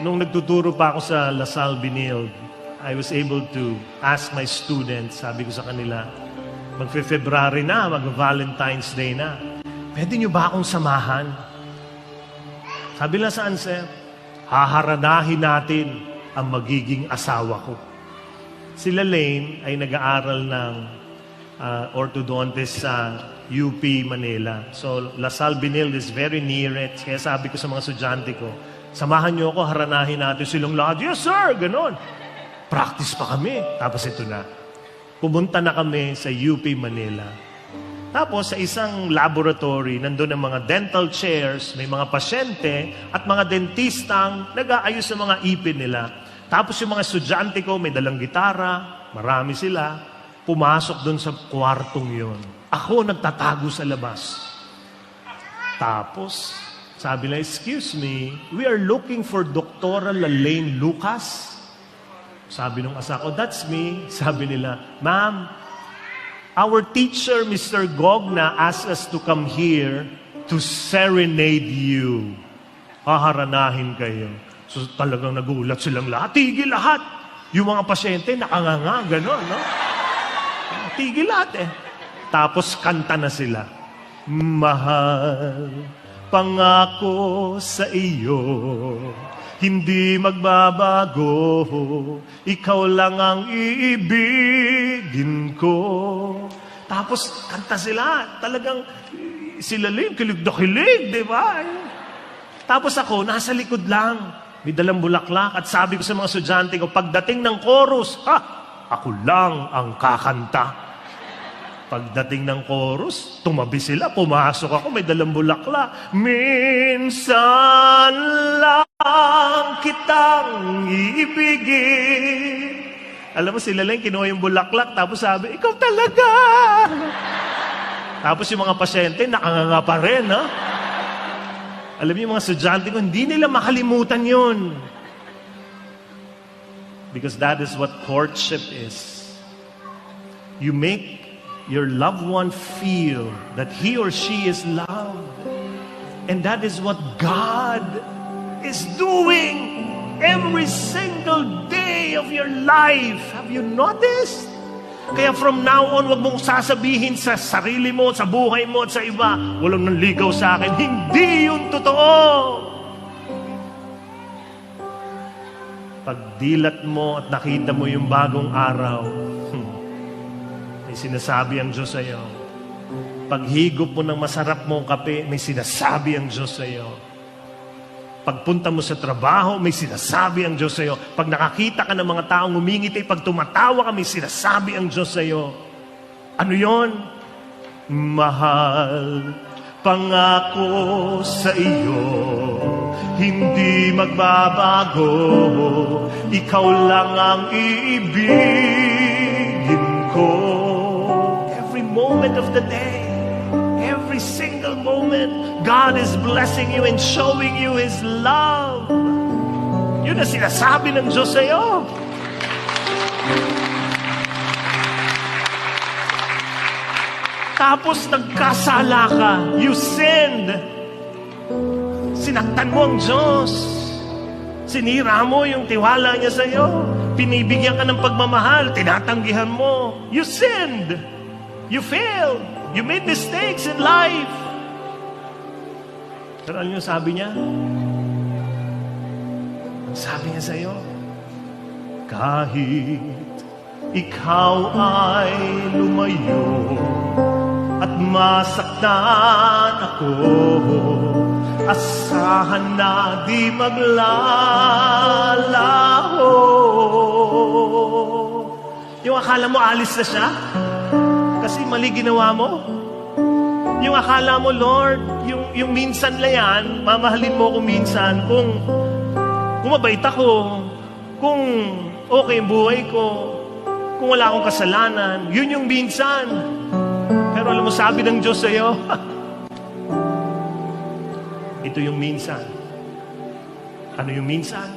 Nung nagtuturo pa ako sa LaSalle Binilde, I was able to ask my students, sabi ko sa kanila, magfe-February na, mag-Valentine's Day na. Pwede nyo ba akong samahan? Sabi nila, saan, sir? Haharanahin natin ang magiging asawa ko. Sila Lane ay nag-aaral ng orthodontist sa UP Manila. So, LaSalle Binilde is very near it. Kaya sabi ko sa mga estudyante ko, samahan nyo ako, haranahin natin silang lahat. Yes, sir! Ganon. Practice pa kami. Tapos ito na. Pumunta na kami sa UP Manila. Tapos sa isang laboratory, nandun ang mga dental chairs, may mga pasyente at mga dentistang nag-aayos ng mga ipin nila. Tapos yung mga estudyante ko, may dalang gitara, marami sila, pumasok dun sa kwartong yon. Ako nagtatago sa labas. Tapos, sabi nila, excuse me, we are looking for Dr. Lalaine Lucas. Sabi nung asa ko, that's me. Sabi nila, ma'am, our teacher, Mr. Gogna, asked us to come here to serenade you. Haharanahin kayo. So talagang nagulat silang lahat. Tigil lahat. Yung mga pasyente, nakanganga, gano'n, no? Tigil lahat eh. Tapos kanta na sila. Mahal, pangako sa iyo, hindi magbabago, ikaw lang ang iibigin ko. Tapos kanta sila, talagang sila rin, kilig na kilig, di ba? Tapos ako, nasa likod lang, may dalang bulaklak, at sabi ko sa mga estudyante ko, pagdating ng chorus, ako lang ang kakanta. Pagdating ng chorus, tumabi sila, pumasok ako, may dalang bulaklak. Minsan lang kitang iibigin. Alam mo, sila lang kinuha yung bulaklak, tapos sabi, ikaw talaga. Tapos yung mga pasyente, nakanganga pa rin, ha? Alam niyo, yung mga estudyante ko, hindi nila makalimutan yun. Because that is what courtship is. You make your loved one feel that he or she is loved. And that is what God is doing every single day of your life. Have you noticed? Kaya from now on, wag mong sasabihin sa sarili mo, sa buhay mo, at sa iba, walang nanligaw sa akin. Hindi yun totoo. Pagdilat mo at nakita mo yung bagong araw, may sinasabi ang Diyos sa iyo. Paghigop mo ng masarap mong kape, may sinasabi ang Diyos sa iyo. Pagpunta mo sa trabaho, may sinasabi ang Diyos sa iyo. Pag nakakita ka ng mga taong umingiti, pag tumatawa ka, may sinasabi ang Diyos sa iyo. Ano yon? Mahal, pangako sa iyo, hindi magbabago, ikaw lang ang iibigin ko. Every moment of the day, every single moment, God is blessing you and showing you His love. Yun ang sinasabi ng Diyos sa iyo. Tapos nagkasala ka, you sinned. Sinaktan mo ang Diyos. Sinira mo yung tiwala niya sa iyo. Pinibigyan ka ng pagmamahal, tinatanggihan mo. You sinned. You failed. You made mistakes in life. Pero ano yung sabi niya? Sabi niya sa iyo, kahit ikaw ay lumayo at masaktan ako, asahan na di maglalaho. Yung akala mo alis na siya kasi mali ginawa mo. Yung akala mo, Lord, yung minsan na yan, mamahalin mo kung minsan, kung mabait ako, kung okay ang buhay ko, kung wala akong kasalanan, yun yung minsan. Pero alam mo, sabi ng Diyos sa iyo, ito yung minsan. Ano yung minsan?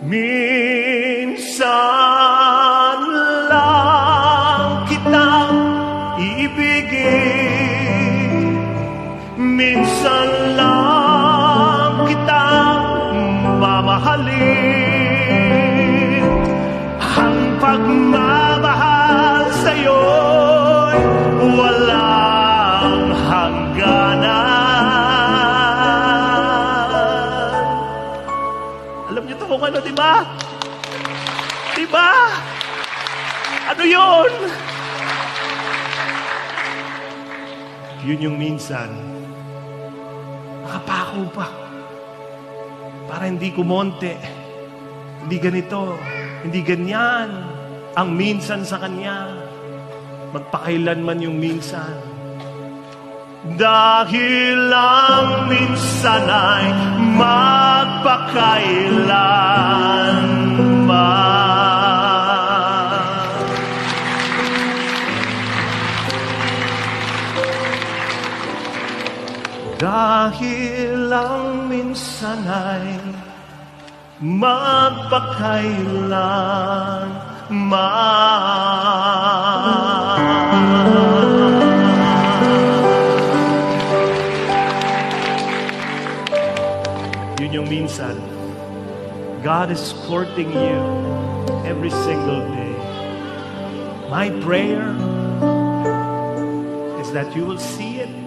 Minsan lang kitang iibigin, minsan lang kitang mamahalin. Ang pagmamahal sa'yo'y walang hangganan. Alam niyo to kung ano, di ba? Di ba? Ano yun? Yun yung minsan, nakapako pa. Para hindi kumonte. Hindi ganito. Hindi ganyan. Ang minsan sa Kanya. Magpakailanman yung minsan. Dahil ang minsan ay magpakailanman. Dahil ang minsan ay magpakailanman. Yun yung minsan. God is courting you every single day. My prayer is that you will see it.